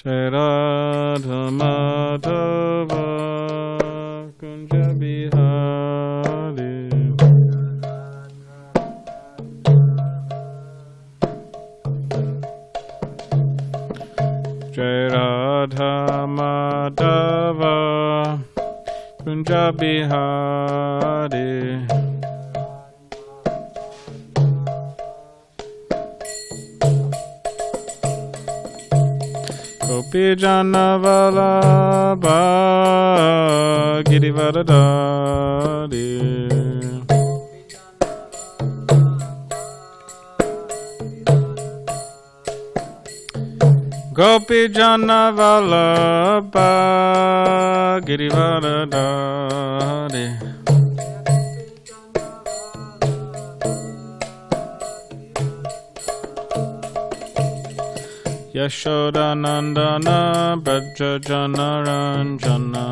Jai Radha Madhava Kunja Bihari Jai Radha Madhava Kunja Bihari Gopi Jana Vallabha Girivardhari Gopi Jana Vallabha Girivardhari Yashoda Nandana Braja Jana Ranjana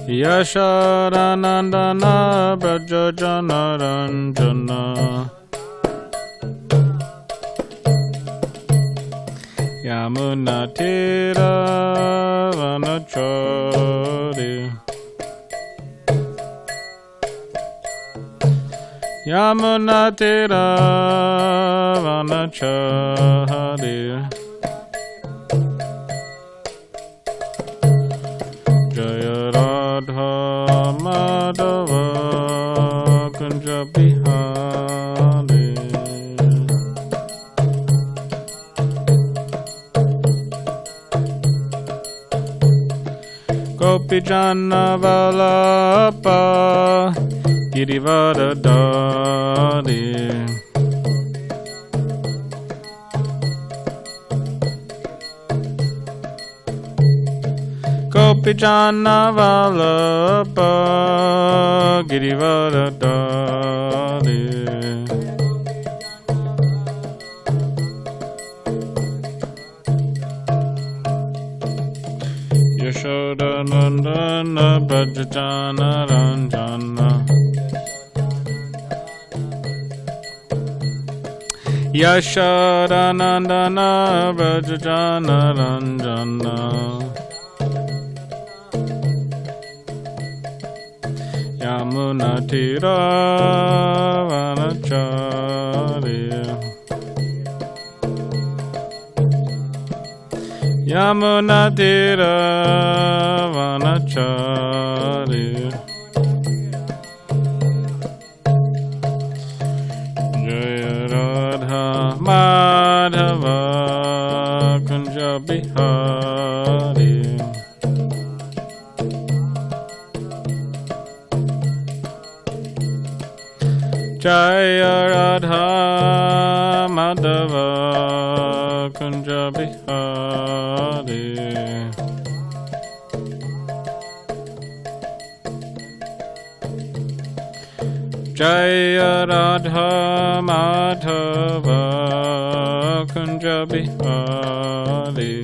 Yashoda Nandana Braja Jana Ranjana Yamuna Tira Vanachari Yamuna Tira Vanachari Jaya Radha Madhava Kunja Bihari Gopi Jana Vallabha Girivardhari Gopi Jana Vallabha Girivardhari Yashoda Nandana Braja Jana Ranjana Yashoda Nandana Braja Jana Ranjana Yamuna Tira Vanachari Yamuna Tira Vanachari Jaya Radha Madhava Kunja Bihari Jaya Radha Madhava Kunja Bihari Jaya Radha Madhava Kunja Bihari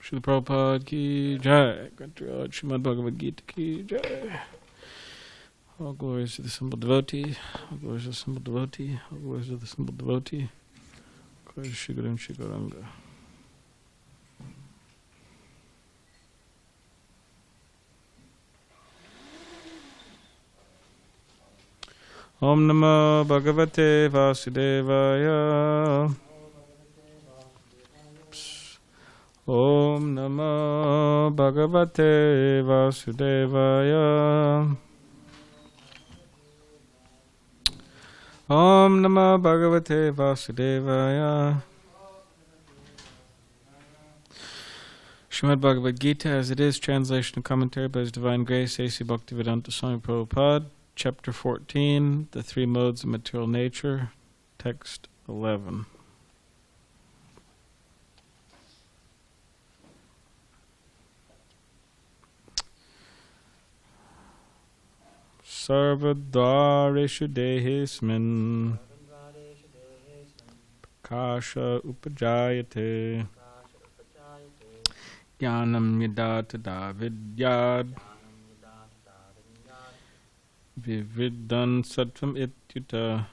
Srila Prabhupada ki jai, Grantaraj Srimad Bhagavad Gita ki jai. All glories to the simple devotee, all glories to the simple devotee, all glories to the simple devotee. Glories to Shri Guru and Shri Gauranga. Om Namo Bhagavate Vasudevaya. Om Namo Bhagavate Vasudevaya. Om Namo Bhagavate Vasudevaya. Srimad Bhagavad Gita as it is, translation and commentary by His Divine Grace, A.C. Bhaktivedanta Swami Prabhupada, Chapter 14, The Three Modes of Material Nature, Text 11. Sarvadvareshu dehismin prakasha upajayate jnanam yada tada vidyad vividan sattvam ityuta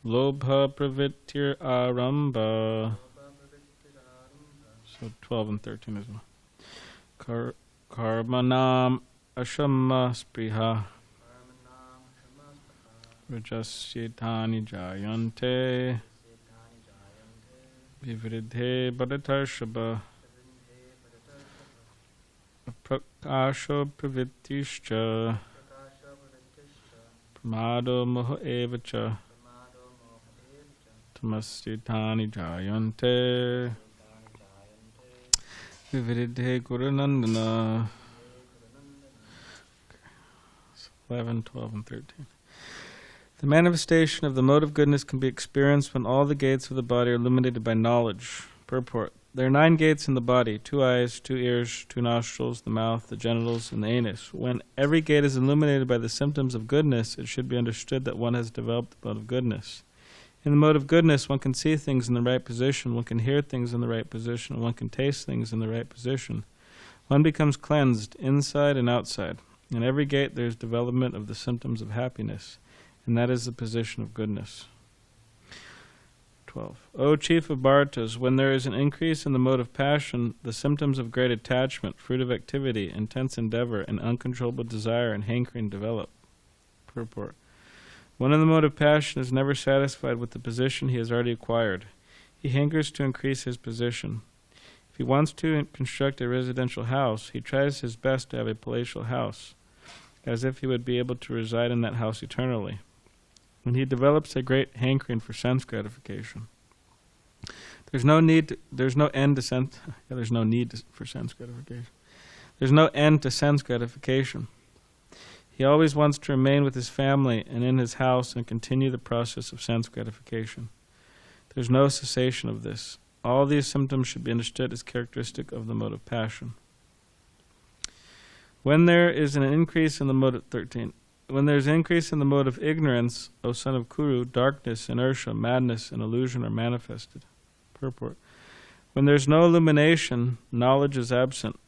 lobha pravittir aramba. So 12 and 13 as well. Karmanam ashamma spriha rajasyetani jayante vivridhe bharatarshaba prakasho pravittischa pramado moha evacha tamasyetani jayante vividhe gurunandana. 11, 12, and 13. The manifestation of the mode of goodness can be experienced when all the gates of the body are illuminated by knowledge. Purport. There are 9 gates in the body, 2 eyes, 2 ears, 2 nostrils, the mouth, the genitals, and the anus. When every gate is illuminated by the symptoms of goodness, it should be understood that one has developed the mode of goodness. In the mode of goodness, one can see things in the right position, one can hear things in the right position, one can taste things in the right position. One becomes cleansed inside and outside. In every gate there is development of the symptoms of happiness, and that is the position of goodness. 12. O chief of Bhartas, when there is an increase in the mode of passion, the symptoms of great attachment, fruit of activity, intense endeavor, and uncontrollable desire and hankering develop. Purport. One in the mode of passion is never satisfied with the position he has already acquired. He hankers to increase his position. If he wants to construct a residential house, he tries his best to have a palatial house, as if he would be able to reside in that house eternally. And he develops a great hankering for sense gratification. There's no need for sense gratification. There's no end to sense gratification. He always wants to remain with his family and in his house and continue the process of sense gratification. There's no cessation of this. All these symptoms should be understood as characteristic of the mode of passion. When there is an increase in the mode of 13, when there is an increase in the mode of ignorance, O son of Kuru, darkness, inertia, madness, and illusion are manifested. Purport. When there is no illumination, knowledge is absent.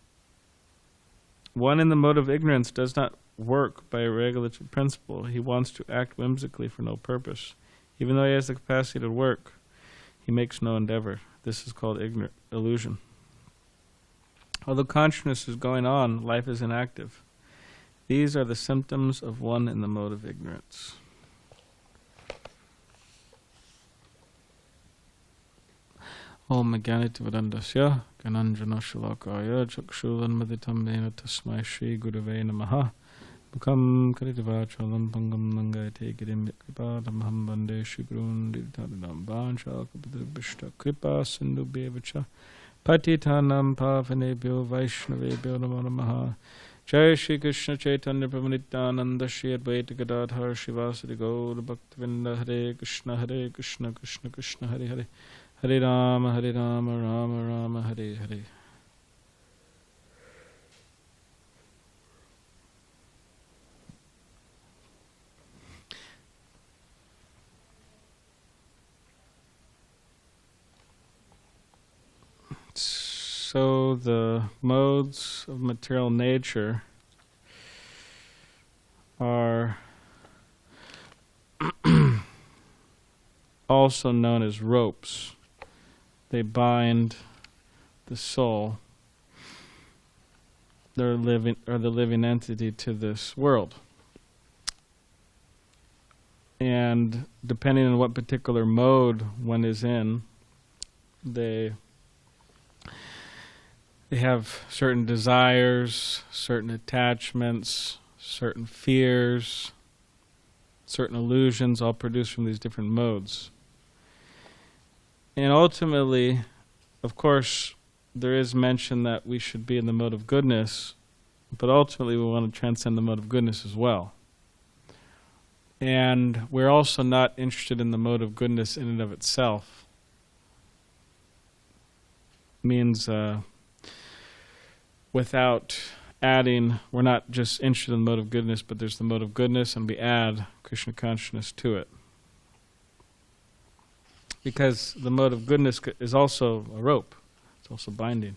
One in the mode of ignorance does not work by a regulative principle. He wants to act whimsically for no purpose. Even though he has the capacity to work, he makes no endeavor. This is called illusion. Although consciousness is going on, life is inactive. These are the symptoms of one in the mode of ignorance. Om Jnanitivadandasya Gananjana Shalakaya Chakshulanmaditam Vena Tasmai Shri Gurave Namaha Mukam Karitavachalam Pangam Nangayate Girim Yakripadam Ham Bande Shri Gurun Divitadam Bancha Kapadribishta Kripa Sindhu Bevacha Patitanam Pavanebhyo Vaishnavebhyo Namo Namaha. Jai Shri Krishna Chaitanya Prabhu Shri Advaita Gadadhar Shivasadi Gaur Bhaktivinda Hare Krishna Krishna Krishna Hare Hare Hare Rama Rama Rama Hare Hare. So the modes of material nature are also known as ropes. They bind the soul, the living entity, to this world. And depending on what particular mode one is in, they have certain desires, certain attachments, certain fears, certain illusions, all produced from these different modes. And ultimately, of course, there is mention that we should be in the mode of goodness, but ultimately we want to transcend the mode of goodness as well. And we're also not interested in the mode of goodness in and of itself. Means without adding, we're not just interested in the mode of goodness, but there's the mode of goodness and we add Krishna consciousness to it. because the mode of goodness is also a rope. It's also binding.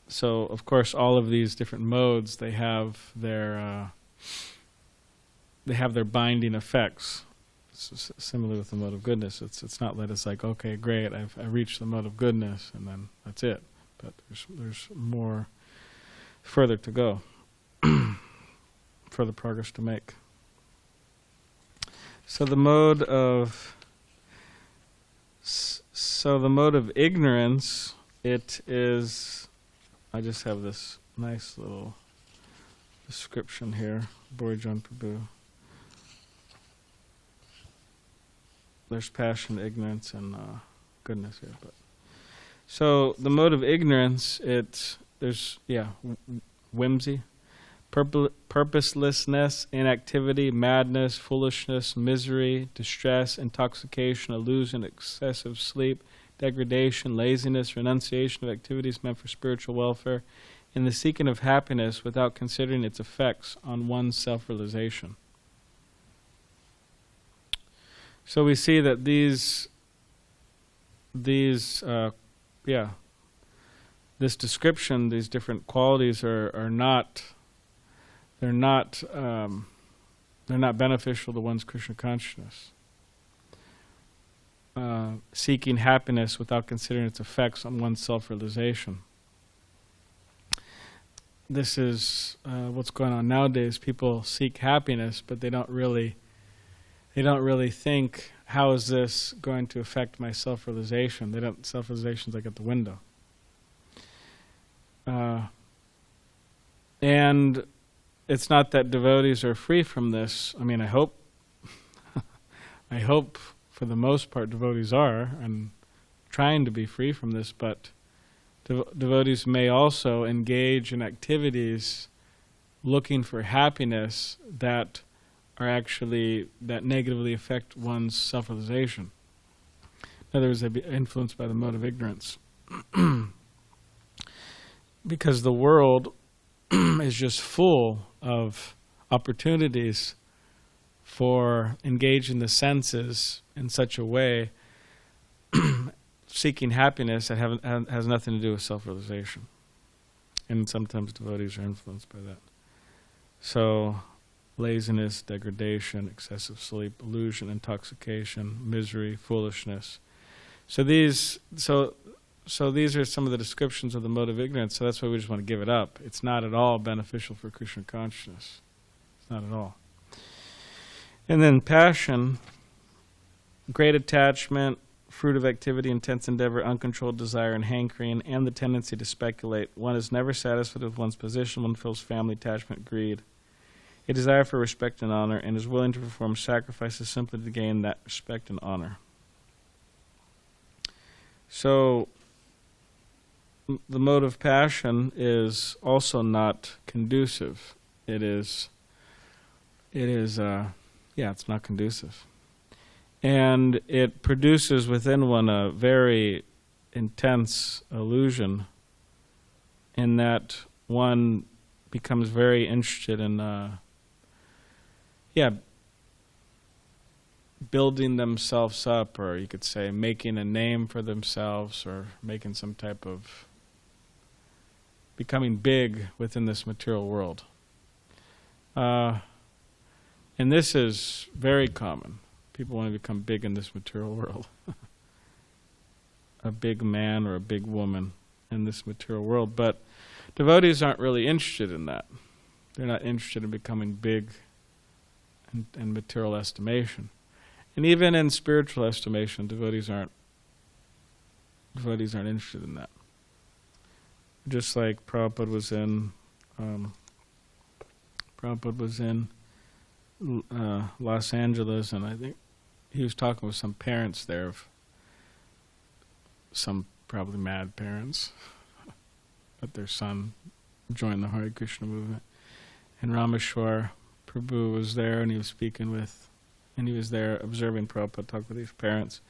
So, of course, all of these different modes, they have their binding effects. It's similar with the mode of goodness. It's not that it's like, okay, great, I reached the mode of goodness, and then that's it. But there's more further to go, further progress to make. So the mode of ignorance, it is. I just have this nice little description here, Borijan Prabhu. There's passion, ignorance, and goodness here. But so the mode of ignorance, there's whimsy, purposelessness, inactivity, madness, foolishness, misery, distress, intoxication, illusion, excessive sleep, degradation, laziness, renunciation of activities meant for spiritual welfare, and the seeking of happiness without considering its effects on one's self-realization. So we see that this description, these different qualities are not beneficial to one's Krishna consciousness. Seeking happiness without considering its effects on one's self-realization. This is what's going on nowadays. People seek happiness, but they don't really think, how is this going to affect my self-realization? Self-realization's like at the window. And it's not that devotees are free from this. I mean, I hope for the most part devotees are, and trying to be free from this, but devotees may also engage in activities looking for happiness that negatively affect one's self-realization. In other words, they be influenced by the mode of ignorance. Because the world is just full of opportunities for engaging the senses in such a way, seeking happiness that has nothing to do with self-realization. And sometimes devotees are influenced by that. So, laziness, degradation, excessive sleep, illusion, intoxication, misery, foolishness. So these are some of the descriptions of the mode of ignorance. So that's why we just want to give it up. It's not at all beneficial for Krishna consciousness. It's not at all. And then passion, great attachment, fruit of activity, intense endeavor, uncontrolled desire, and hankering, and the tendency to speculate. One is never satisfied with one's position. One feels family attachment, greed, a desire for respect and honor, and is willing to perform sacrifices simply to gain that respect and honor. So, the mode of passion is also not conducive. It's not conducive. And it produces within one a very intense illusion in that one becomes very interested in building themselves up, or you could say making a name for themselves, or making some type of becoming big within this material world. And this is very common. People want to become big in this material world. A big man or a big woman in this material world. But devotees aren't really interested in that. They're not interested in becoming big in material estimation. And even in spiritual estimation, devotees aren't interested in that. Just like Prabhupada was in Los Angeles, and I think he was talking with some parents there, of some probably mad parents, but their son joined the Hare Krishna movement. And Rameshwar Prabhu was there, and he was he was there observing Prabhupada talk with these parents.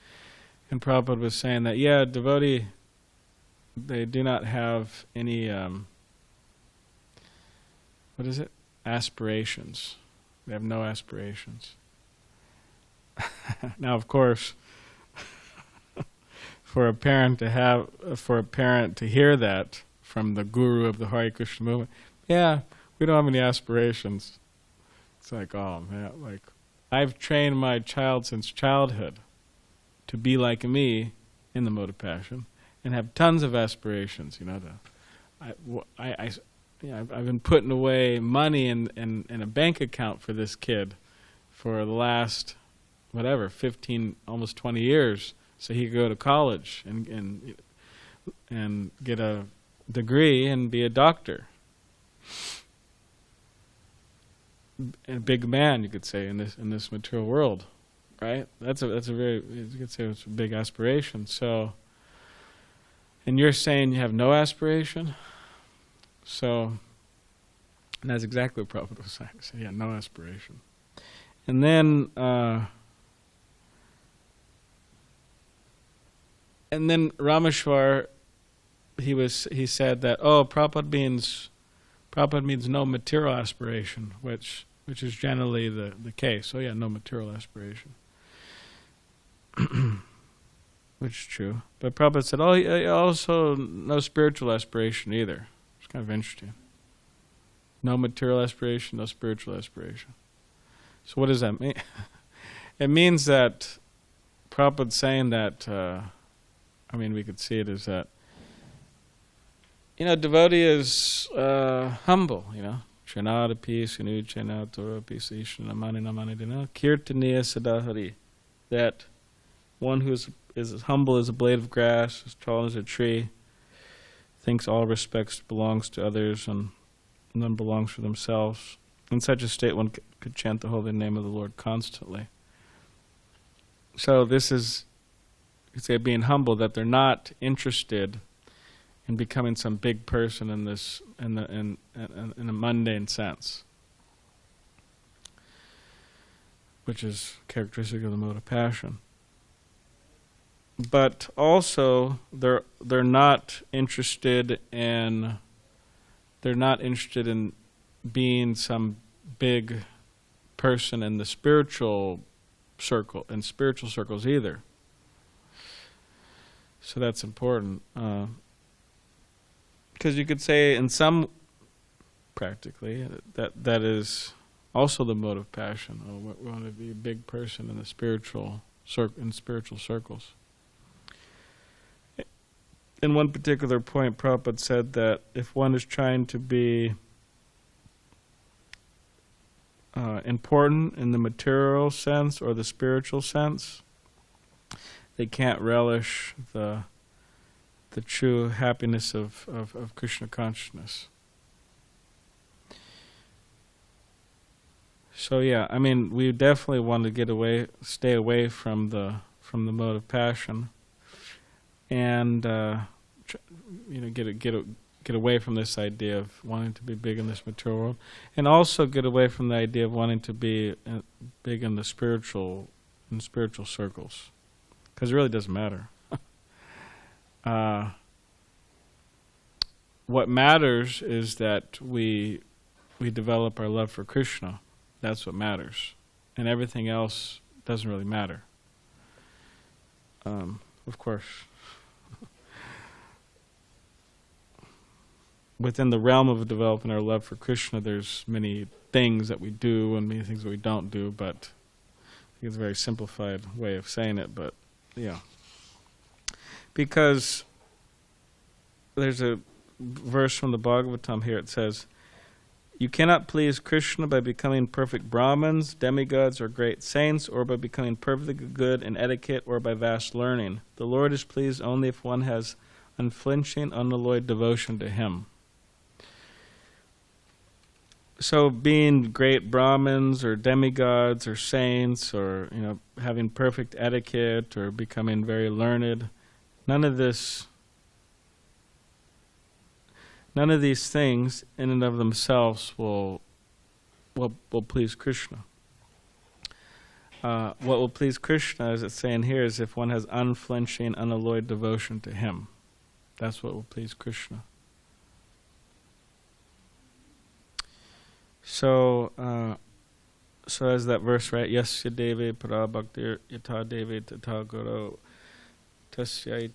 And Prabhupada was saying that, devotee, they do not have any, aspirations. They have no aspirations. Now, of course, for a parent to hear that from the guru of the Hare Krishna movement, yeah, we don't have any aspirations. It's like, oh man, like I've trained my child since childhood to be like me in the mode of passion, and have tons of aspirations. I've been putting away money in a bank account for this kid for the last 15, almost 20 years, so he could go to college and get a degree and be a doctor. A big man, you could say, in this material world, right? That's a very, you could say it's a big aspiration. So, and you're saying you have no aspiration? So, and that's exactly what Prabhupada was saying. So, yeah, no aspiration. And then Rameshwar, he said that, Prabhupada means no material aspiration, which is generally the case. So yeah, no material aspiration. Which is true. But Prabhupada said, also no spiritual aspiration either. It's kind of interesting. No material aspiration, no spiritual aspiration. So what does that mean? It means that Prabhupada's saying that, we could see it as that, devotee is humble, Chanadapi, Sinuchana, Torapi, Sishna, Manina, Kirtaniya Sadahari. That one who is as humble as a blade of grass, as tall as a tree, thinks all respects belongs to others and none belongs for themselves. In such a state, one could chant the holy name of the Lord constantly. So this is, you say, being humble, that they're not interested in becoming some big person in a mundane sense, which is characteristic of the mode of passion. But also, they're not interested in being some big person in the spiritual circles either. So that's important. Because you could say in some, practically, that is also the mode of passion. We want to be a big person in the spiritual circles. In one particular point, Prabhupada said that if one is trying to be important in the material sense or the spiritual sense, they can't relish the true happiness of Krishna consciousness. So yeah, we definitely want to stay away from the mode of passion, and get away from this idea of wanting to be big in this material world, and also get away from the idea of wanting to be big in the spiritual circles, because it really doesn't matter. What matters is that we develop our love for Krishna. That's what matters, and everything else doesn't really matter. Of course, within the realm of developing our love for Krishna, there's many things that we do and many things that we don't do, but I think it's a very simplified way of saying it, but yeah. Because there's a verse from the Bhagavatam here, it says, "You cannot please Krishna by becoming perfect Brahmins, demigods, or great saints, or by becoming perfectly good in etiquette, or by vast learning. The Lord is pleased only if one has unflinching, unalloyed devotion to Him." So being great Brahmins, or demigods, or saints, or having perfect etiquette, or becoming very learned, none of these things in and of themselves will please Krishna. What will please Krishna, as it's saying here, is if one has unflinching, unalloyed devotion to Him. That's what will please Krishna. So So as that verse, right? Yasya deve para bhaktir yata deve tata guru tasya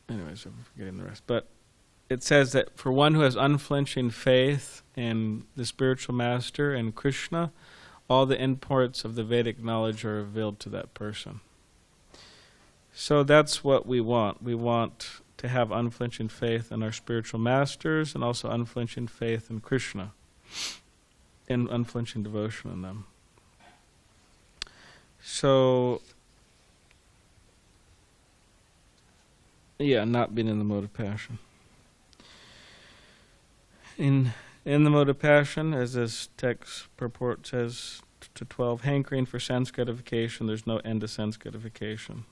anyways, I'm forgetting the rest. But it says that for one who has unflinching faith in the spiritual master and Krishna, all the imports of the Vedic knowledge are revealed to that person. So that's what we want. We want to have unflinching faith in our spiritual masters and also unflinching faith in Krishna and unflinching devotion in them. So, yeah, not being in the mode of passion. In the mode of passion, as this text purport says to 12, hankering for sense gratification, there's no end to sense gratification.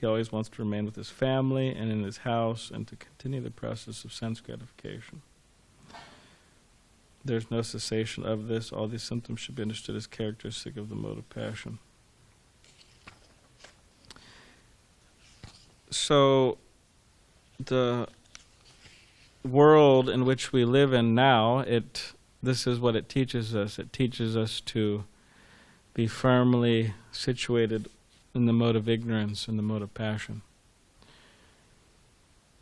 He always wants to remain with his family and in his house and to continue the process of sense gratification. There's no cessation of this. All these symptoms should be understood as characteristic of the mode of passion. So, the world in which we live in now, this is what it teaches us. It teaches us to be firmly situated in the mode of ignorance, in the mode of passion.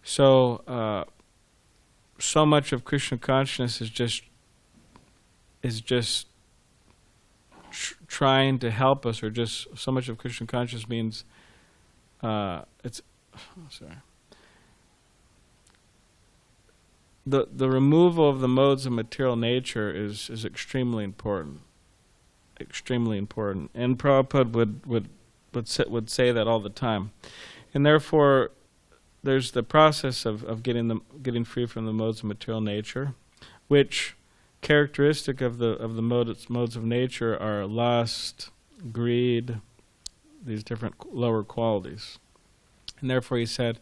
So, so much of Krishna consciousness is just trying to help us, or just so much of Krishna consciousness means the removal of the modes of material nature is extremely important. Extremely important. And Prabhupada would say that all the time. And therefore, there's the process of getting free from the modes of material nature, which characteristic of the modes of nature are lust, greed, these different lower qualities. And therefore he said,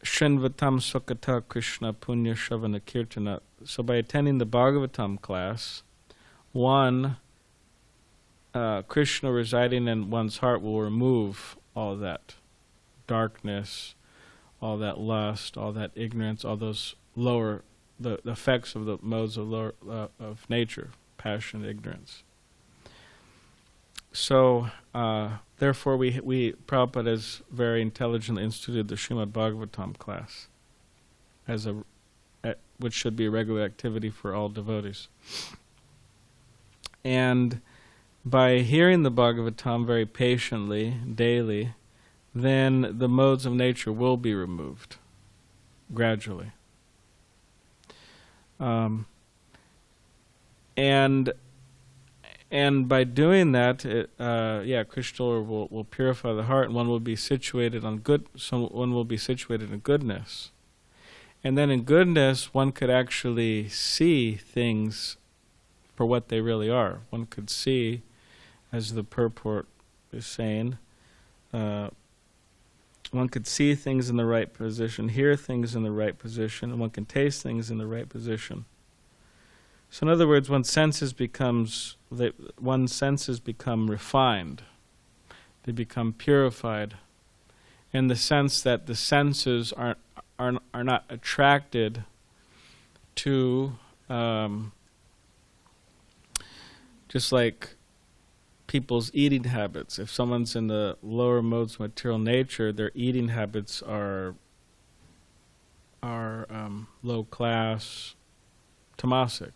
Shinvatam Sukata Krishna Punya Shavana Kirtana. So by attending the Bhagavatam class, Krishna residing in one's heart will remove all that darkness, all that lust, all that ignorance, all those lower, the effects of the modes of lower of nature, passion, ignorance. So, therefore, Prabhupada has very intelligently instituted the Srimad Bhagavatam class which should be a regular activity for all devotees. And by hearing the Bhagavatam very patiently, daily, then the modes of nature will be removed gradually. And by doing that, Krishna will purify the heart, and one will be situated on one will be situated in goodness. And then in goodness, one could actually see things for what they really are. One could see, as the purport is saying, one could see things in the right position, hear things in the right position, and one can taste things in the right position. So in other words, one's senses become refined. They become purified, in the sense that the senses are not attracted to, just like people's eating habits. If someone's in the lower modes of material nature, their eating habits are low class, tamasic.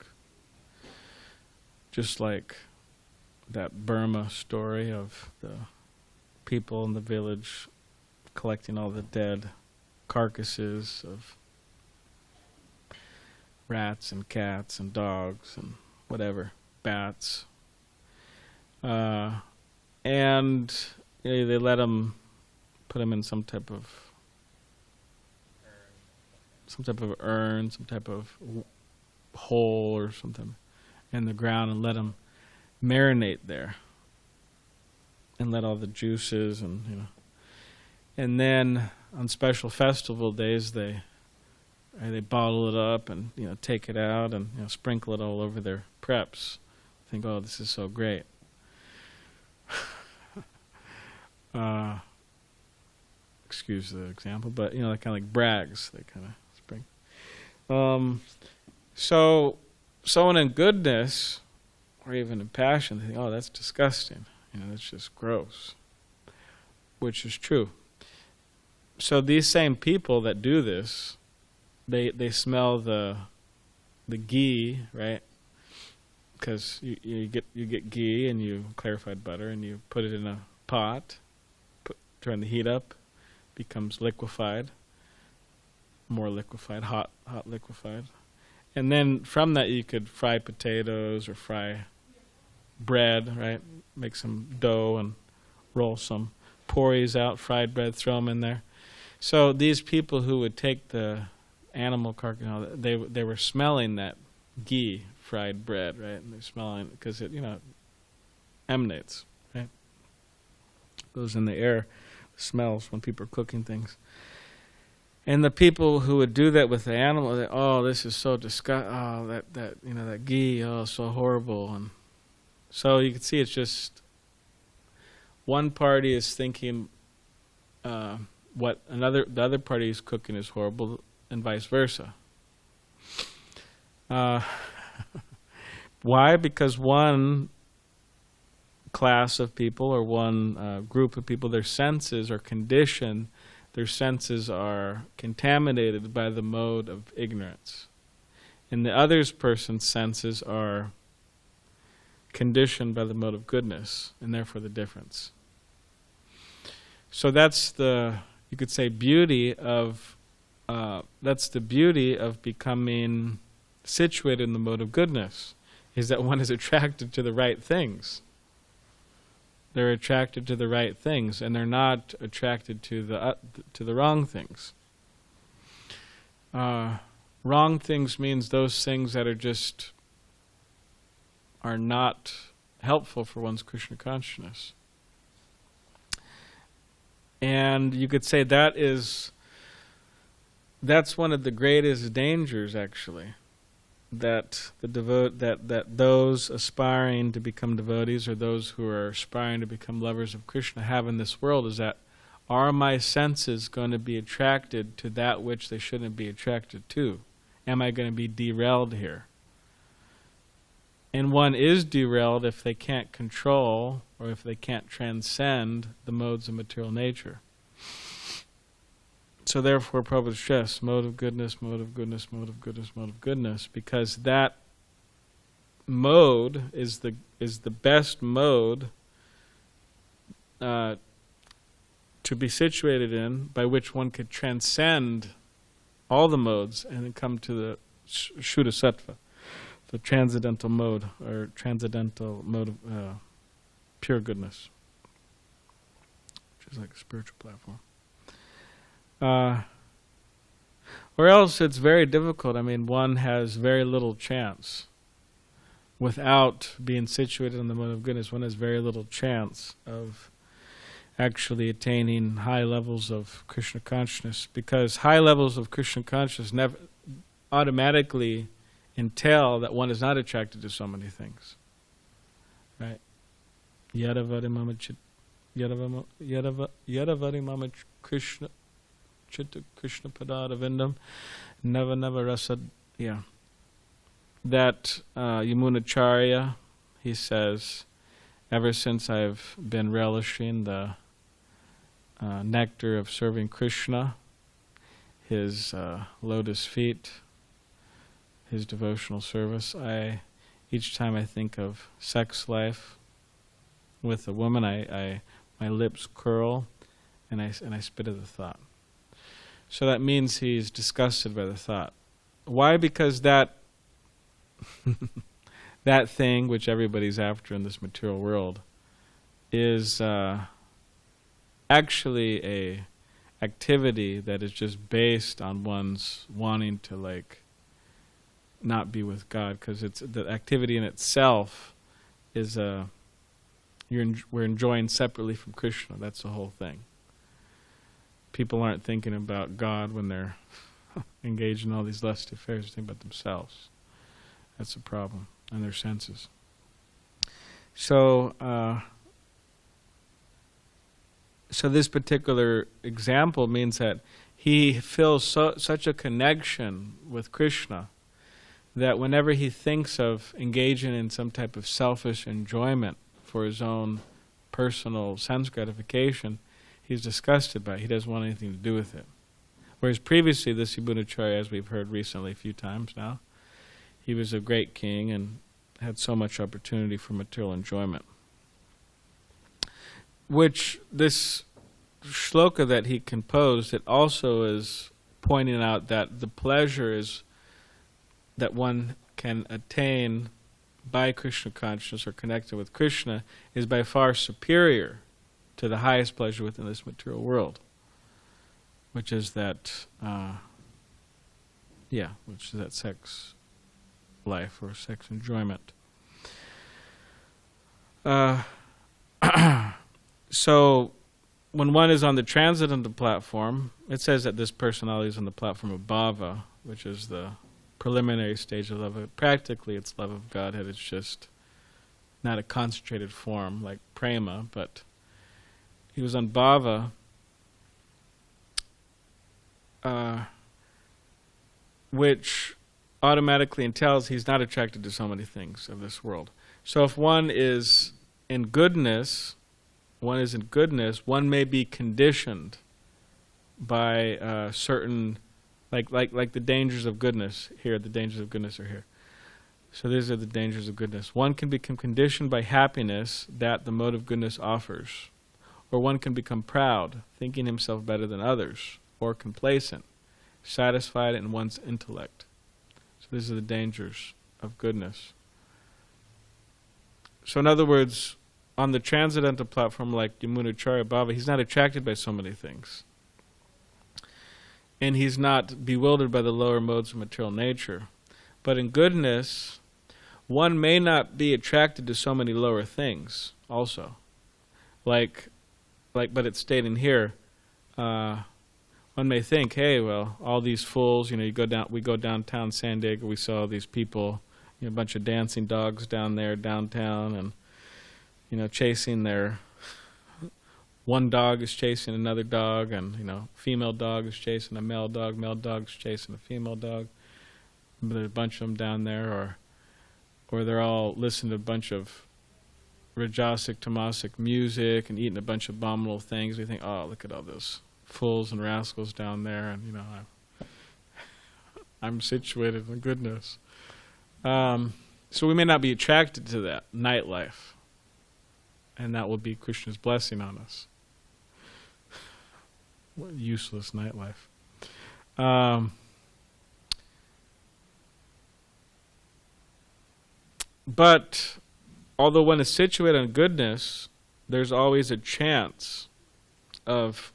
Just like that Burma story of the people in the village collecting all the dead carcasses of rats and cats and dogs and whatever, bats. And they let them, put them in some type of urn, some type of hole or something in the ground, and let them marinate there, and let all the juices and then on special festival days they bottle it up and take it out and sprinkle it all over their preps. Think, oh, this is so great. Excuse the example, but kind of like brags, they kind of sprinkle. So someone in goodness, or even in passion, they think, oh, that's disgusting. That's just gross. Which is true. So these same people that do this, they smell the ghee, right? Because you get ghee and you clarified butter and you put it in a pot, turn the heat up, becomes liquefied, more liquefied, hot liquefied. And then from that you could fry potatoes or fry bread, right? Make some dough and roll some poris out, fried bread, throw them in there. So these people who would take the animal carcass, they were smelling that ghee, fried bread, right? And they're smelling it because it, emanates, right? Goes in the air, smells when people are cooking things. And the people who would do that with the animal, this is so disgusting. Oh, that ghee, so horrible. And so you can see it's just one party is thinking what the other party is cooking is horrible, and vice versa. Why? Because one class of people or one group of people, their senses are conditioned, their senses are contaminated by the mode of ignorance. And the other person's senses are conditioned by the mode of goodness, and therefore the difference. So that's you could say, beauty of, that's the beauty of becoming situated in the mode of goodness, is that one is attracted to the right things. They're attracted to the right things, and they're not attracted to the wrong things. Wrong things means those things that are not helpful for one's Krishna consciousness. And you could say that's one of the greatest dangers, actually, that that those aspiring to become devotees, or those who are aspiring to become lovers of Krishna, have in this world, is that, are my senses going to be attracted to that which they shouldn't be attracted to? Am I going to be derailed here? And one is derailed if they can't control, or if they can't transcend the modes of material nature. So therefore, Prabhupada stressed mode of goodness, mode of goodness, mode of goodness, mode of goodness, because that mode is the best mode to be situated in, by which one could transcend all the modes and then come to the Shuddha Sattva, the transcendental mode, or transcendental mode of pure goodness, which is like a spiritual platform. Or else it's very difficult. I mean, one has very little chance. Without being situated in the mode of goodness, one has very little chance of actually attaining high levels of Krishna consciousness, because high levels of Krishna consciousness never automatically entail that one is not attracted to so many things. Right? Yadavari mama Krishna Chitta Krishna Padada Vindam Nava Rasad. Yeah. That Yamunacharya, he says, ever since I've been relishing the nectar of serving Krishna, his lotus feet, his devotional service, each time I think of sex life with a woman, my lips curl and I spit at the thought. So that means he's disgusted by the thought. Why? Because that that thing which everybody's after in this material world is actually a activity that is just based on one's wanting to not be with God, because it's the activity in itself is we're enjoying separately from Krishna. That's the whole thing. People aren't thinking about God when they're engaged in all these lusty affairs. They think about themselves. That's the problem, and their senses. So, so this particular example means that he feels such a connection with Krishna that whenever he thinks of engaging in some type of selfish enjoyment for his own personal sense gratification, he's disgusted by it. He doesn't want anything to do with it. Whereas previously, this Yabunacharya, as we've heard recently a few times now, he was a great king and had so much opportunity for material enjoyment. Which this shloka that he composed, it also is pointing out that the pleasure is that one can attain by Krishna consciousness or connected with Krishna is by far superior to the highest pleasure within this material world, which is that, which is that sex life or sex enjoyment. So, when one is on the transcendental platform, it says that this personality is on the platform of bhava, which is the preliminary stage of love. Practically, it's love of Godhead. It's just not a concentrated form like prema, but he was on bhava, which automatically entails he's not attracted to so many things of this world. So if one is in goodness, one may be conditioned by certain, like the dangers of goodness here. The dangers of goodness are here. So these are the dangers of goodness. One can become conditioned by happiness that the mode of goodness offers, or one can become proud, thinking himself better than others, or complacent, satisfied in one's intellect. So these are the dangers of goodness. So in other words, on the transcendental platform like Yamunacharya Bhava, he's not attracted by so many things. And he's not bewildered by the lower modes of material nature. But in goodness, one may not be attracted to so many lower things also. But it's stating here, one may think, hey, well, all these fools, we go downtown SanDiego, we saw all these people, a bunch of dancing dogs down there downtown, and chasing their, one dog is chasing another dog, and female dog is chasing a male dog is chasing a female dog. But there's a bunch of them down there, or they're all listening to a bunch of Rajasic, Tamasic music and eating a bunch of abominable things. We think, oh, look at all those fools and rascals down there, and I'm situated in goodness. So we may not be attracted to that nightlife, and that will be Krishna's blessing on us. What useless nightlife. But although one is situated on goodness, there's always a chance of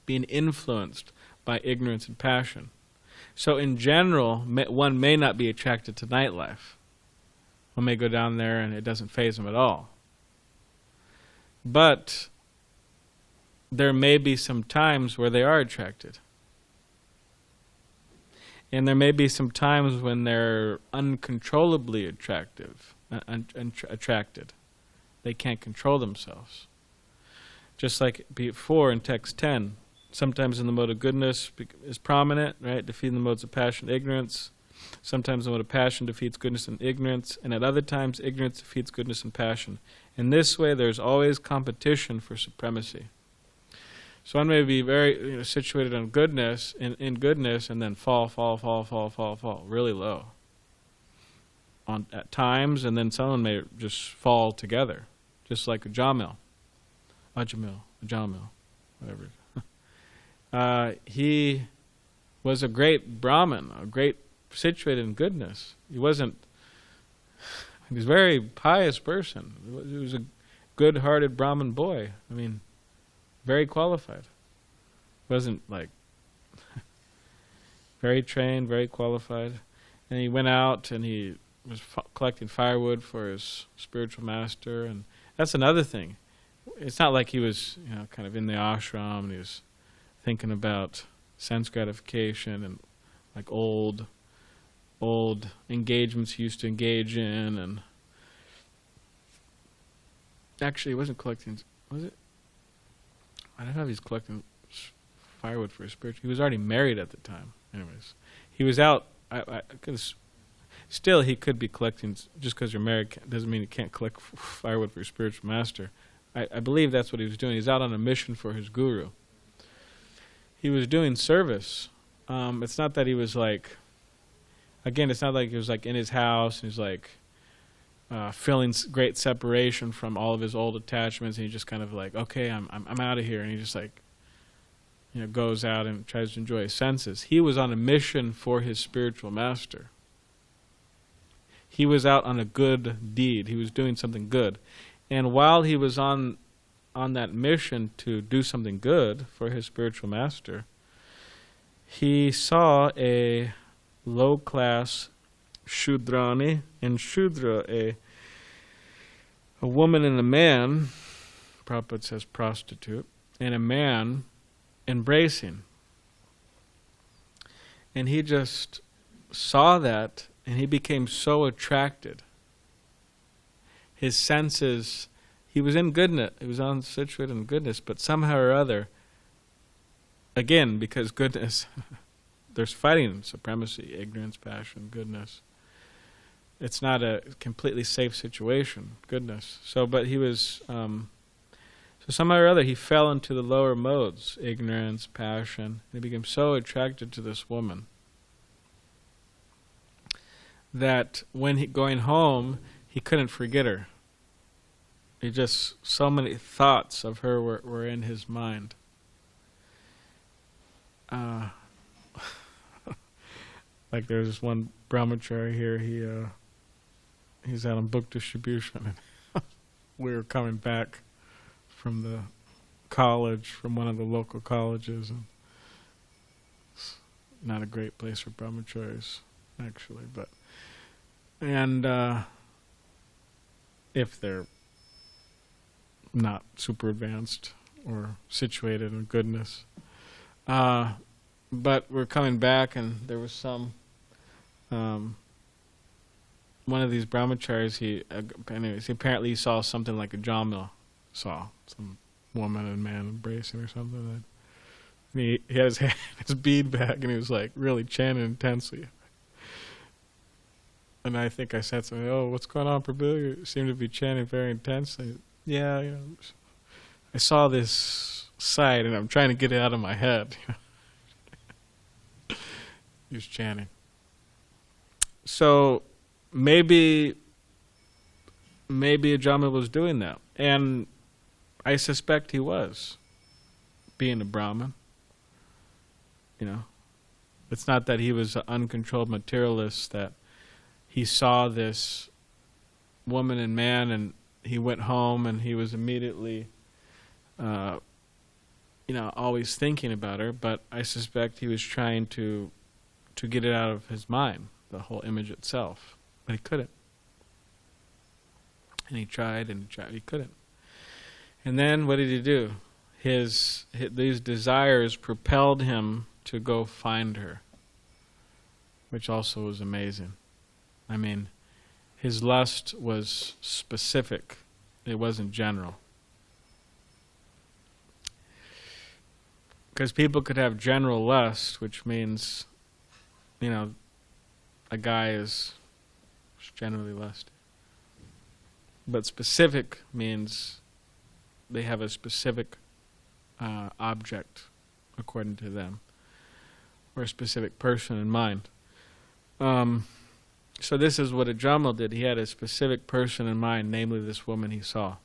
being influenced by ignorance and passion. So in general, one may not be attracted to nightlife. One may go down there and it doesn't faze them at all. But there may be some times where they are attracted. And there may be some times when they're uncontrollably attracted. They can't control themselves. Just like before in text 10, sometimes in the mode of goodness is prominent, right? Defeating the modes of passion and ignorance. Sometimes the mode of passion defeats goodness and ignorance, and at other times ignorance defeats goodness and passion. In this way, there's always competition for supremacy. So one may be very situated on goodness, in goodness, and then fall, really low at times, and then someone may just fall together, just like a Ajamil, whatever. He was a great Brahmin, a great situated in goodness. He was a very pious person. He was a good-hearted Brahmin boy. Very qualified. Wasn't very trained, very qualified. And he went out and he was collecting firewood for his spiritual master. And that's another thing. It's not like he was, kind of in the ashram and he was thinking about sense gratification and like old engagements he used to engage in. And actually, he wasn't collecting, was it? I don't know if he's collecting firewood for his spiritual. He was already married at the time. Anyways, he was out. Still, he could be collecting, just because you're married doesn't mean you can't collect firewood for your spiritual master. I believe that's what he was doing. He's out on a mission for his guru. He was doing service. It's not that he was like, again, it's not like he was like in his house and he's like feeling great separation from all of his old attachments, and he just kind of like, okay, I'm out of here, and he just like, goes out and tries to enjoy his senses. He was on a mission for his spiritual master. He was out on a good deed. He was doing something good. And while he was on that mission to do something good for his spiritual master, he saw a low-class Shudrani, and Shudra, a woman and a man, Prabhupada says prostitute, and a man embracing. And he just saw that, and he became so attracted. His senses, he was in goodness, he was on situated in goodness, but somehow or other, again, because goodness, there's fighting supremacy, ignorance, passion, goodness. It's not a completely safe situation, goodness. So, but he was, so somehow or other, he fell into the lower modes, ignorance, passion, and he became so attracted to this woman that when he going home, he couldn't forget her. He just, so many thoughts of her were in his mind. Like there's this one brahmachari here, he's out on book distribution, and we were coming back from the college, from one of the local colleges, and it's not a great place for brahmacharis, actually, but if they're not super advanced or situated in goodness. But we're coming back, and there was some one of these brahmacharis, he apparently saw something like a Jamila saw, some woman and man embracing or something. And he had his bead back, and he was like really chanting intensely. And I think I said something, oh, what's going on, Prabhu? You seem to be chanting very intensely. Yeah, I saw this sight, and I'm trying to get it out of my head. He was chanting. So maybe Ajamil was doing that. And I suspect he was, being a Brahmin. It's not that he was an uncontrolled materialist, that he saw this woman and man, and he went home and he was immediately, always thinking about her. But I suspect he was trying to get it out of his mind, the whole image itself. But he couldn't. And he tried, he couldn't. And then what did he do? These desires propelled him to go find her, which also was amazing. I mean, his lust was specific. It wasn't general. Because people could have general lust, which means, a guy is generally lusty. But specific means they have a specific object, according to them, or a specific person in mind. So this is what Ajamil did. He had a specific person in mind, namely this woman he saw.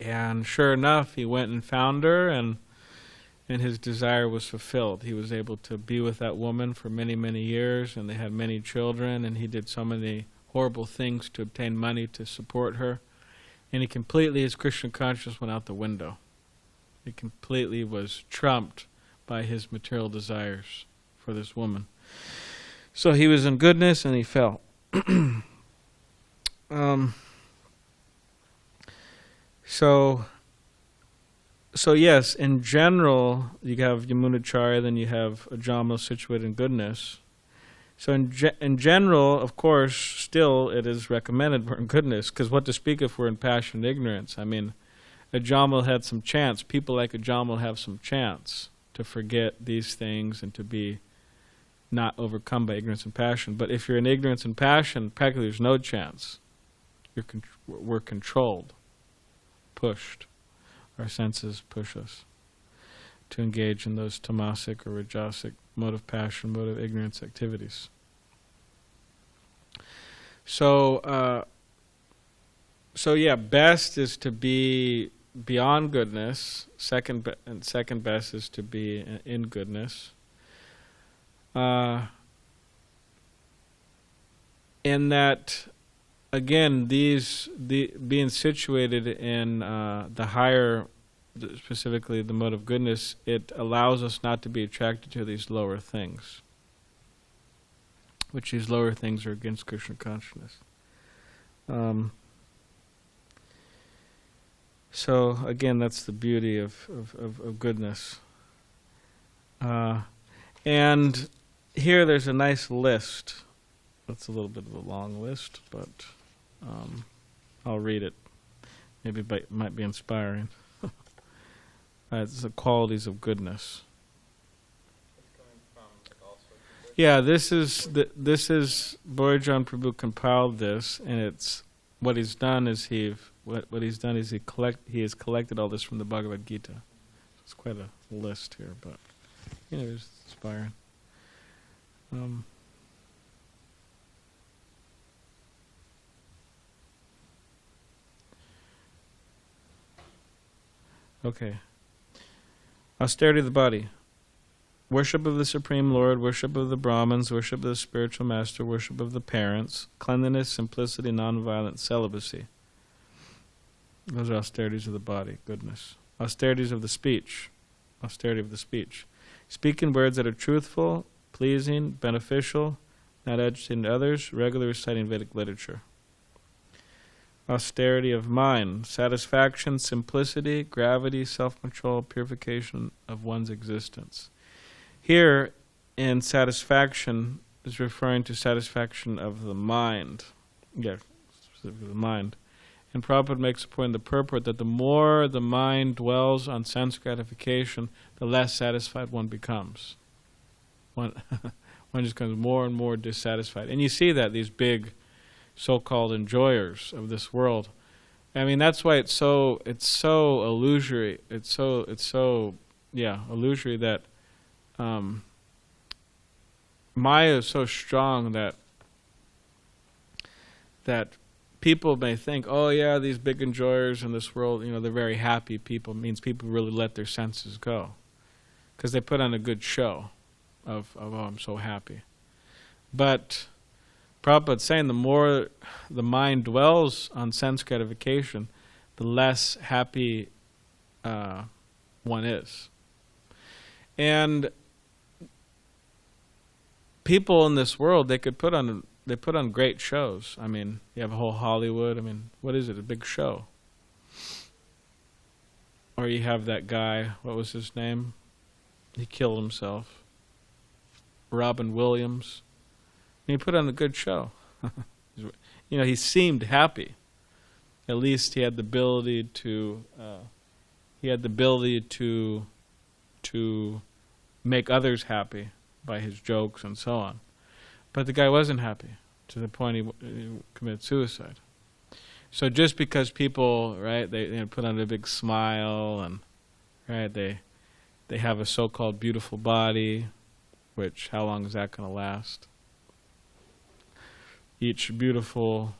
And sure enough, he went and found her, and his desire was fulfilled. He was able to be with that woman for many, many years, and they had many children, and he did so many horrible things to obtain money to support her. And his Krishna consciousness went out the window. He completely was trumped by his material desires for this woman. So he was in goodness, and he fell. So yes, in general, you have Yamunacharya, then you have Ajamil situated in goodness. So in general, of course, still it is recommended we're in goodness, because what to speak if we're in passion and ignorance? I mean, Ajamil had some chance. People like Ajamil have some chance to forget these things and to be not overcome by ignorance and passion. But if you're in ignorance and passion, practically there's no chance. We're controlled, pushed. Our senses push us to engage in those tamasic or rajasic mode of passion, mode of ignorance activities. So yeah, best is to be beyond goodness. Second best is to be in goodness. In that, again, being situated in the higher, specifically the mode of goodness, it allows us not to be attracted to these lower things, which these lower things are against Krishna consciousness. So again, that's the beauty of goodness. And here there's a nice list. That's a little bit of a long list, but I'll read it. Maybe it might be inspiring. It's the qualities of goodness. Yeah, this is Bhorijan Prabhu compiled this, and it's what he's done is he has collected all this from the Bhagavad Gita. It's quite a list here, but it's inspiring. Okay. Austerity of the body. Worship of the Supreme Lord, worship of the Brahmins, worship of the spiritual master, worship of the parents, cleanliness, simplicity, nonviolent celibacy. Those are austerities of the body, goodness. Austerities of the speech. Austerity of the speech. Speak in words that are truthful, pleasing, beneficial, not agitating others, regularly reciting Vedic literature. Austerity of mind. Satisfaction, simplicity, gravity, self-control, purification of one's existence. Here, in satisfaction, is referring to satisfaction of the mind. Yeah, specifically the mind. And Prabhupada makes a point in the purport that the more the mind dwells on sense gratification, the less satisfied one becomes. One just becomes more and more dissatisfied. And you see that, these big so-called enjoyers of this world. I mean, that's why it's so illusory. It's so illusory that Maya is so strong that people may think, oh yeah, these big enjoyers in this world, they're very happy people. It means people really let their senses go, because they put on a good show of oh, I'm so happy. But Prabhupada's saying the more the mind dwells on sense gratification, the less happy one is. And people in this world, they put on great shows. I mean, you have a whole Hollywood. I mean, what is it? A big show. Or you have that guy, what was his name? He killed himself. Robin Williams. And he put on a good show. He seemed happy. At least he had the ability to make others happy by his jokes and so on. But the guy wasn't happy to the point he committed suicide. So just because people, right, they put on a big smile and, right, they have a so-called beautiful body, which how long is that going to last? Each beautiful,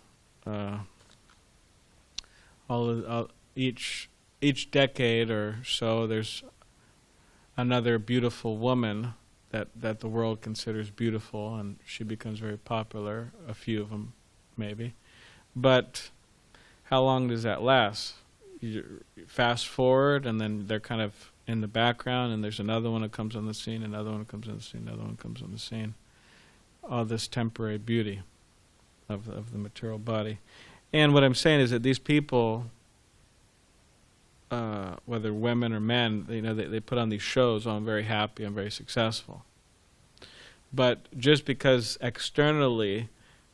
each decade or so, there's another beautiful woman that the world considers beautiful, and she becomes very popular, a few of them maybe. But how long does that last? You fast forward, and then they're kind of in the background, and there's another one that comes on the scene, another one comes on the scene, another one comes on the scene. All this temporary beauty of the material body. And what I'm saying is that these people, whether women or men, they put on these shows, oh, I'm very happy, I'm very successful. But just because externally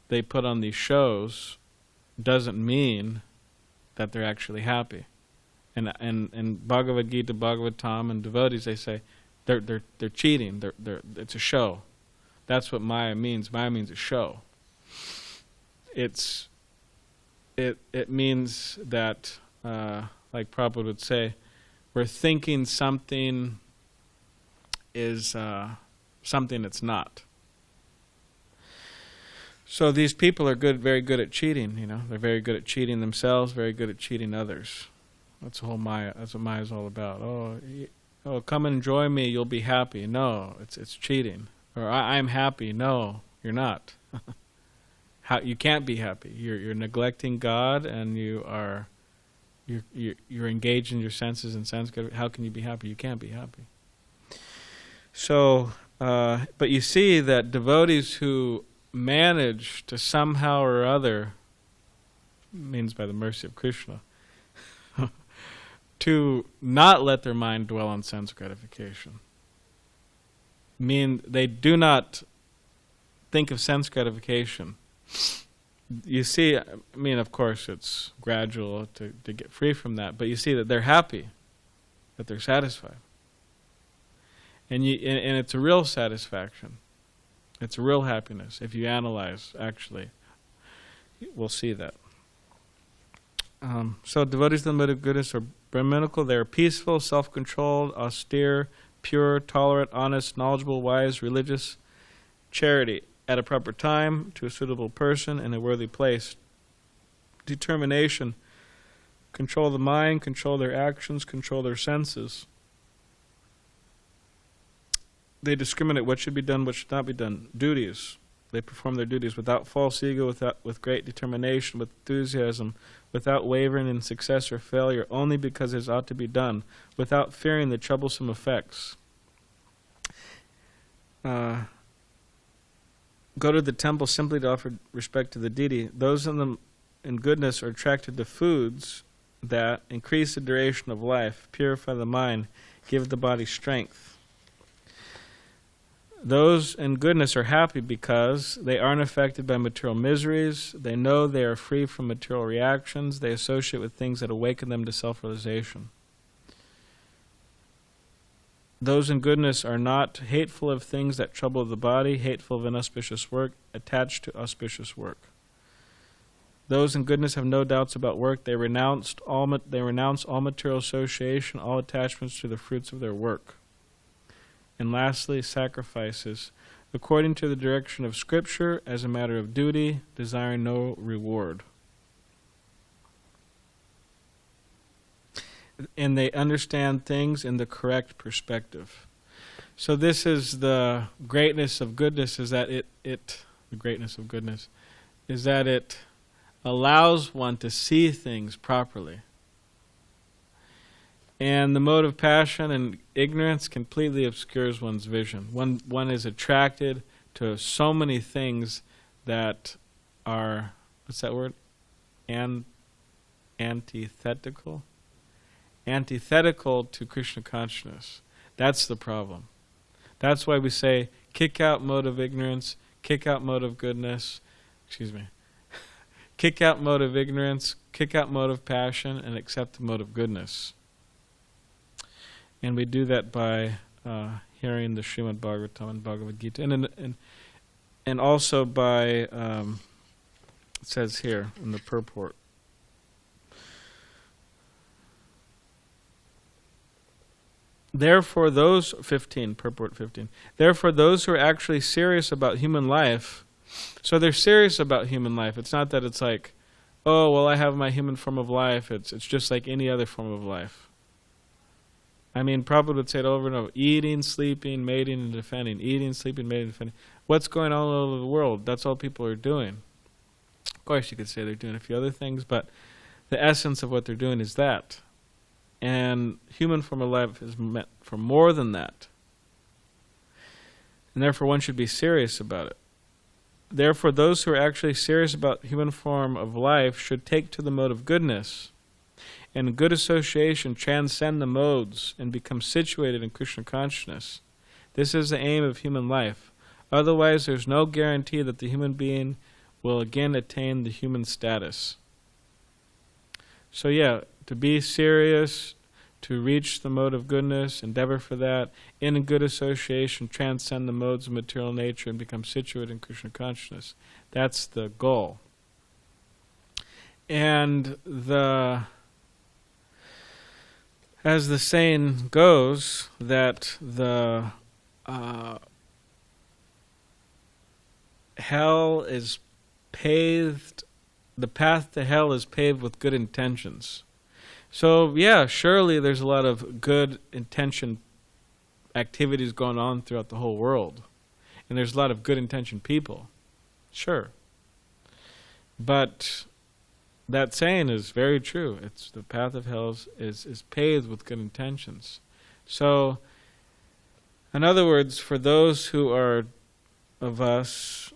they put on these shows doesn't mean that they're actually happy. And Bhagavad Gita, Bhagavatam, and devotees, they say they're cheating. It's a show. That's what Maya means. Maya means a show. It means that, like Prabhupada would say, we're thinking something is something it's not. So these people are very good at cheating. They're very good at cheating themselves, very good at cheating others. That's the whole Maya. That's what Maya is all about. Oh, come and enjoy me. You'll be happy. No, it's cheating. Or I'm happy. No, you're not. You can't be happy. You're neglecting God, and you're engaged in your senses and sense. How can you be happy? You can't be happy. So, but you see that devotees who manage to somehow or other, means by the mercy of Krishna, to not let their mind dwell on sense gratification. They do not think of sense gratification. You see, of course it's gradual to get free from that, but you see that they're happy, that they're satisfied. And it's a real satisfaction. It's a real happiness. If you analyze, actually, we'll see that. So devotees of the mode of goodness are Brahminical. They are peaceful, self-controlled, austere, pure, tolerant, honest, knowledgeable, wise, religious, charity, at a proper time, to a suitable person, in a worthy place. Determination, control the mind, control their actions, control their senses. They discriminate what should be done, what should not be done. Duties. They perform their duties without false ego, with great determination, with enthusiasm, without wavering in success or failure, only because it ought to be done, without fearing the troublesome effects. Go to the temple simply to offer respect to the deity. Those in goodness are attracted to foods that increase the duration of life, purify the mind, give the body strength. Those in goodness are happy because they aren't affected by material miseries. They know they are free from material reactions. They associate with things that awaken them to self-realization. Those in goodness are not hateful of things that trouble the body, hateful of inauspicious work, attached to auspicious work. Those in goodness have no doubts about work. They renounce all material association, all attachments to the fruits of their work. And lastly, sacrifices, according to the direction of Scripture, as a matter of duty, desiring no reward. And they understand things in the correct perspective. So this is the greatness of goodness, is that it allows one to see things properly. And the mode of passion and ignorance completely obscures one's vision. One is attracted to so many things that are, what's that word? Antithetical? Antithetical to Krishna consciousness. That's the problem. That's why we say, kick out mode of ignorance, kick out mode of goodness, kick out mode of ignorance, kick out mode of passion, and accept the mode of goodness. And we do that by hearing the Srimad Bhagavatam and Bhagavad Gita, and also by, it says here in the purport, therefore those, purport 15, therefore those who are actually serious about human life, so they're serious about human life. It's not that it's like, oh, well, I have my human form of life. It's just like any other form of life. Prabhupada would say it over and over, eating, sleeping, mating, and defending. Eating, sleeping, mating, and defending. What's going on all over the world? That's all people are doing. Of course, you could say they're doing a few other things, but the essence of what they're doing is that. And human form of life is meant for more than that. And therefore, one should be serious about it. Therefore, those who are actually serious about human form of life should take to the mode of goodness, and good association transcend the modes and become situated in Krishna consciousness. This is the aim of human life. Otherwise, there's no guarantee that the human being will again attain the human status. So yeah, to be serious, to reach the mode of goodness, endeavor for that, in good association, transcend the modes of material nature and become situate in Krishna consciousness. That's the goal. And as the saying goes, that the hell is paved, the path to hell is paved with good intentions. So yeah, surely there's a lot of good intention activities going on throughout the whole world. And there's a lot of good intention people. Sure. But that saying is very true. It's the path of hell is paved with good intentions. So, in other words, for those who are of us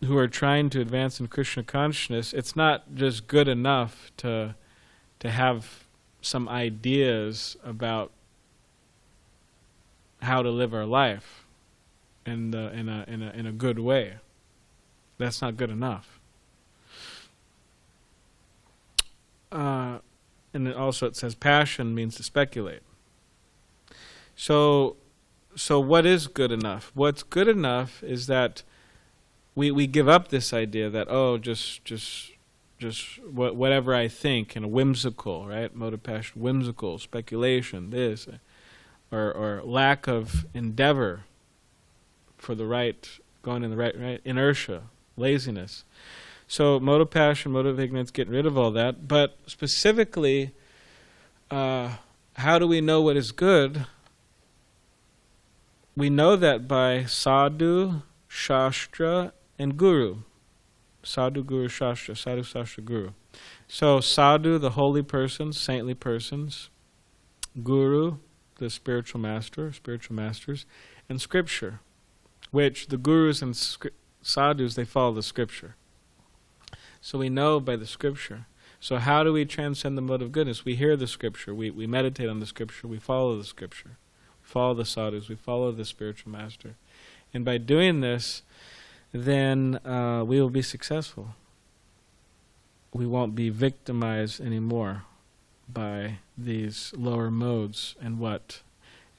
who are trying to advance in Krishna consciousness, it's not just good enough to have some ideas about how to live our life in a good way. That's not good enough. And then also it says passion means to speculate. So what is good enough? What's good enough is that we give up this idea that, just whatever I think, and a whimsical, right? Mode of passion, whimsical, speculation, this, or lack of endeavor for the right, going in the right, inertia, laziness. So mode of passion, mode of ignorance, getting rid of all that. But specifically, how do we know what is good? We know that by sadhu, shastra, and guru. Sadhu, guru, shastra. Sadhu, shastra, guru. So sadhu, the holy persons, saintly persons. Guru, the spiritual master, spiritual masters. And scripture, which the gurus and sadhus, they follow the scripture. So we know by the scripture. So how do we transcend the mode of goodness? We hear the scripture. We meditate on the scripture. We follow the scripture. We follow the sadhus. We follow the spiritual master. And by doing this, then we will be successful. We won't be victimized anymore by these lower modes and what?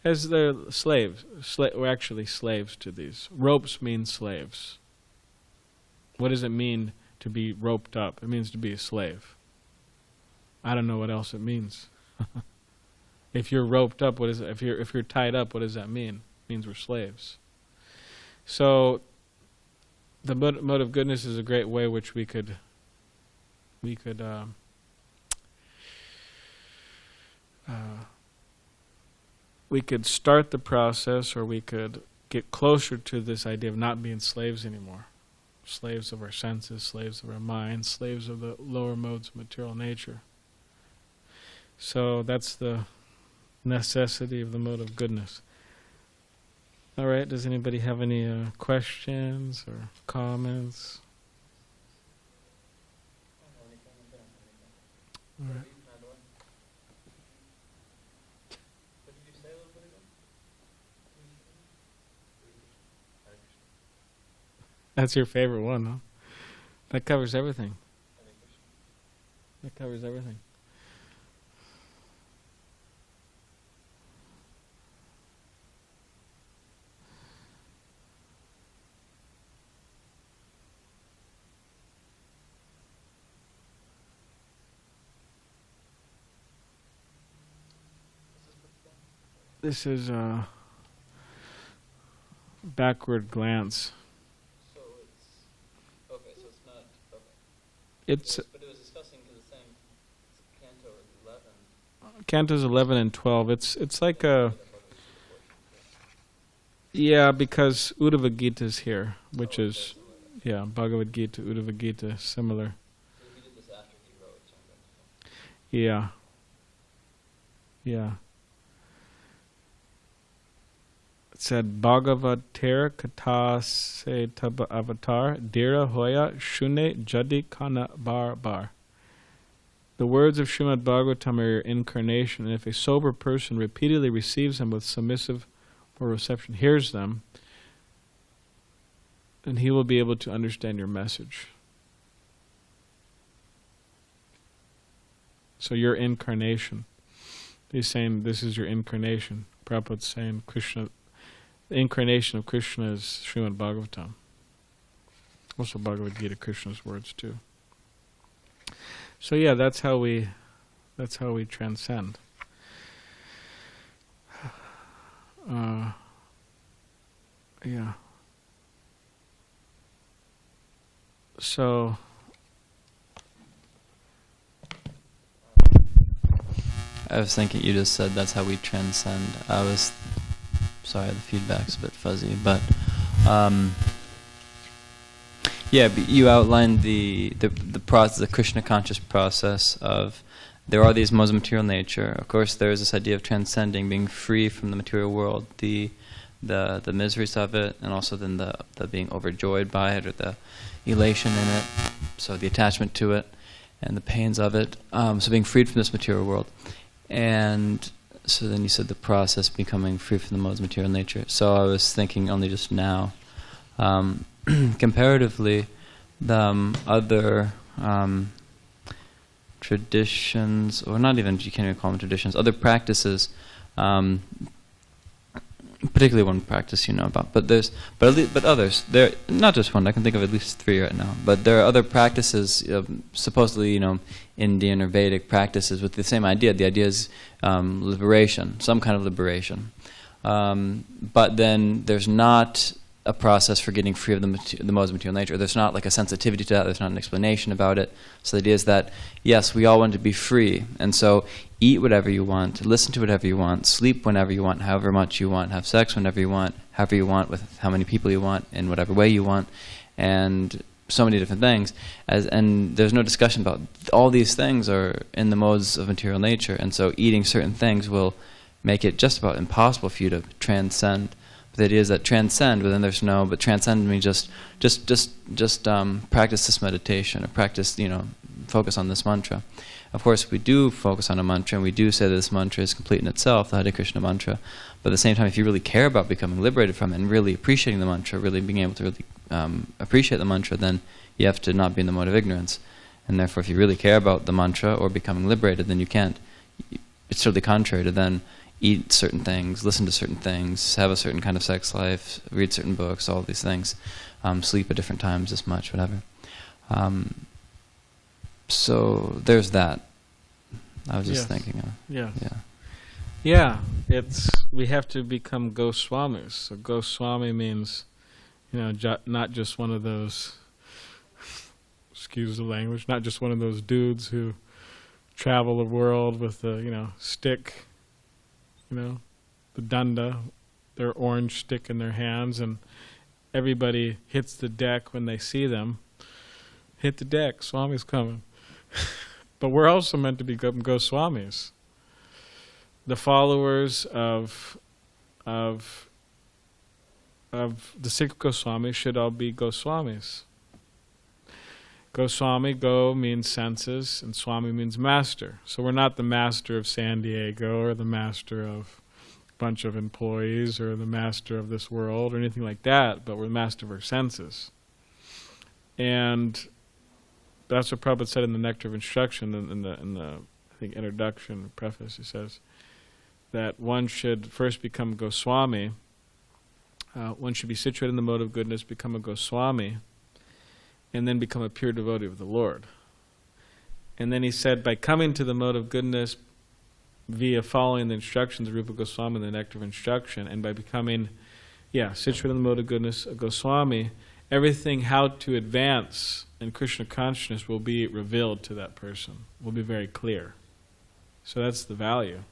As they're slaves. We're actually slaves to these. Ropes mean slaves. What does it mean to be roped up? It means to be a slave. I don't know what else it means. If you're roped up, what is it? If you're tied up, what does that mean? It means we're slaves. So the mode of goodness is a great way which we could start the process, or we could get closer to this idea of not being slaves anymore. Slaves of our senses, slaves of our minds, slaves of the lower modes of material nature. So that's the necessity of the mode of goodness. All right, does anybody have any questions or comments? All right. That's your favorite one, huh? That covers everything. That covers everything. This is a backward glance. So it's okay. So it's not okay. It's but it was discussing to the same canto 11. Cantos 11 and 12. It's like a because Uddhava Gita is here, which is Bhagavad Gita, Uddhava Gita, similar. So he did this after he wrote. Yeah. It said Bhagavad Katha Se Taba Avatar Dira Hoya Shune Jadi Kana Bar Bar. The words of Srimad Bhagavatam are your incarnation, and if a sober person repeatedly receives them with submissive for reception, hears them, then he will be able to understand your message. So your incarnation. He's saying this is your incarnation. Prabhupada's saying Krishna, the incarnation of Krishna is Srimad Bhagavatam. Also Bhagavad Gita, Krishna's words too. So yeah, that's how we transcend. Yeah. So I was thinking, you just said that's how we transcend. I was, sorry, the feedback's a bit fuzzy, but yeah, but you outlined the process, the Krishna conscious process of, there are these modes of material nature. Of course, there is this idea of transcending, being free from the material world, the miseries of it, and also then the being overjoyed by it, or the elation in it, so the attachment to it, and the pains of it. So being freed from this material world. And so then you said the process becoming free from the modes of material nature. So I was thinking only just now, comparatively, the other traditions, or not even, you can't even call them traditions, other practices, particularly one practice you know about, but others. There, not just one. I can think of at least 3 right now. But there are other practices, supposedly, Indian or Vedic practices with the same idea. The idea is liberation, some kind of liberation. But then there's not a process for getting free of the modes of material nature. There's not like a sensitivity to that. There's not an explanation about it. So the idea is that, yes, we all want to be free. And so eat whatever you want, listen to whatever you want, sleep whenever you want, however much you want, have sex whenever you want, however you want, with how many people you want, in whatever way you want, and so many different things. And there's no discussion about all these things are in the modes of material nature. And so eating certain things will make it just about impossible for you to transcend. The idea is that transcend, but then there's no, but transcend means just practice this meditation, or practice, focus on this mantra. Of course, we do focus on a mantra, and we do say that this mantra is complete in itself, the Hare Krishna mantra. But at the same time, if you really care about becoming liberated from it, and really appreciating the mantra, really being able to really appreciate the mantra, then you have to not be in the mode of ignorance. And therefore, if you really care about the mantra or becoming liberated, then you can't. It's totally contrary to then eat certain things, listen to certain things, have a certain kind of sex life, read certain books, all these things, sleep at different times, this much, whatever. So there's that. I was just thinking of. Yeah, we have to become Goswamis. So Goswami means, not just one of those, excuse the language, not just one of those dudes who travel the world with the, stick, the danda, their orange stick in their hands, and everybody hits the deck when they see them. Hit the deck, Swami's coming. But we're also meant to become Goswamis. The followers of the Sikh Goswami should all be Goswamis. Goswami, go means senses, and Swami means master. So we're not the master of SanDiego, or the master of a bunch of employees, or the master of this world, or anything like that, but we're the master of our senses. And that's what Prabhupada said in the Nectar of Instruction, in the I think introduction, preface. He says that one should first become Goswami. One should be situated in the mode of goodness, become a Goswami, and then become a pure devotee of the Lord. And then he said, by coming to the mode of goodness via following the instructions of Rupa Goswami in the Nectar of Instruction, and by becoming, situated in the mode of goodness, a Goswami, everything how to advance in Krishna consciousness will be revealed to that person, will be very clear. So that's the value.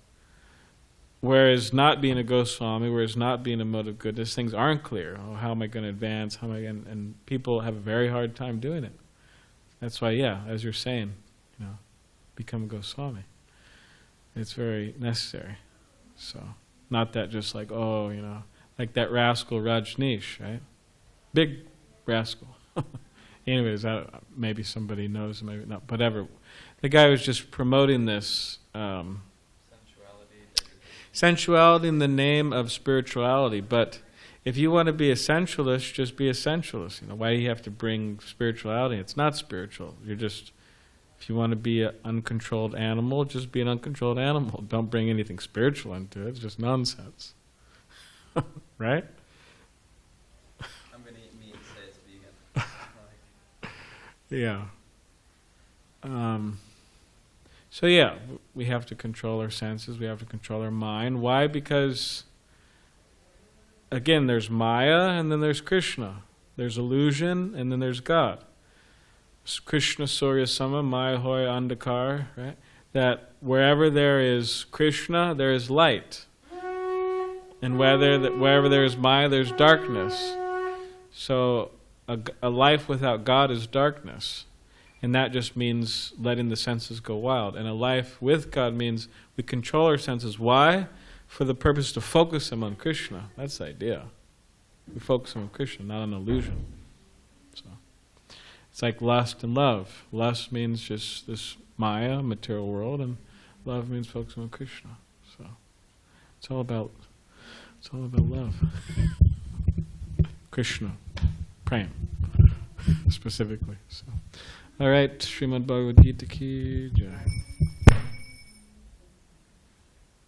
Whereas not being a Goswami, whereas not being a mode of goodness, things aren't clear. Oh, how am I going to advance? How am I going? And people have a very hard time doing it. That's why, as you're saying, become a Goswami. It's very necessary. So, not that just like, like that rascal Rajneesh, right? Big rascal. Anyways, maybe somebody knows, maybe not. Whatever. The guy was just promoting this. Sensuality in the name of spirituality. But if you want to be a sensualist, just be a sensualist. Why do you have to bring spirituality? It's not spiritual. You're just If you want to be an uncontrolled animal, just be an uncontrolled animal. Don't bring anything spiritual into it. It's just nonsense. Right? I'm going to eat meat, say it's vegan. Yeah. So yeah, we have to control our senses. We have to control our mind. Why? Because, again, there's Maya and then there's Krishna. There's illusion and then there's God. Krishna Surya Sama, Maya Hoy Andhakar, right? That wherever there is Krishna, there is light. And wherever there is Maya, there's darkness. So a life without God is darkness. And that just means letting the senses go wild. And a life with God means we control our senses. Why? For the purpose to focus them on Krishna. That's the idea. We focus on Krishna, not on illusion. So it's like lust and love. Lust means just this Maya, material world, and love means focusing on Krishna. So it's all about love. Krishna, Prem, specifically. So, all right, Srimad Bhagavad Gita ki jai.